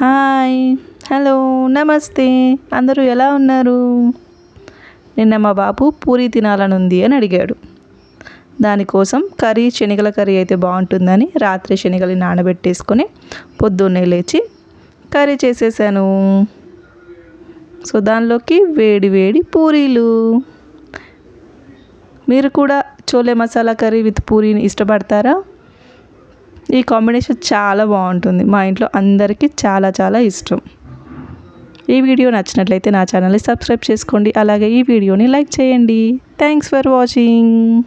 Hi, hello, నమస్తే. అందరూ ఎలా ఉన్నారు? నిన్న మా బాబు పూరి తినాలని ఉంది అని అడిగాడు. దానికోసం శనగల కర్రీ అయితే బాగుంటుందని రాత్రి శనగలు నానబెట్టేసుకొని పొద్దున్నే లేచి కర్రీ చేసేసాను. సో దానిలోకి వేడి వేడి పూరీలు. మీరు కూడా చోలే మసాలా కర్రీ విత్ పూరీని ఇష్టపడతారా? ఈ కాంబినేషన్ చాలా బాగుంటుంది. మా ఇంట్లో అందరికీ చాలా చాలా ఇష్టం. ఈ వీడియో నచ్చినట్లయితే నా ఛానల్ని సబ్స్క్రైబ్ చేసుకోండి. అలాగే ఈ వీడియోని లైక్ చేయండి. Thanks for watching.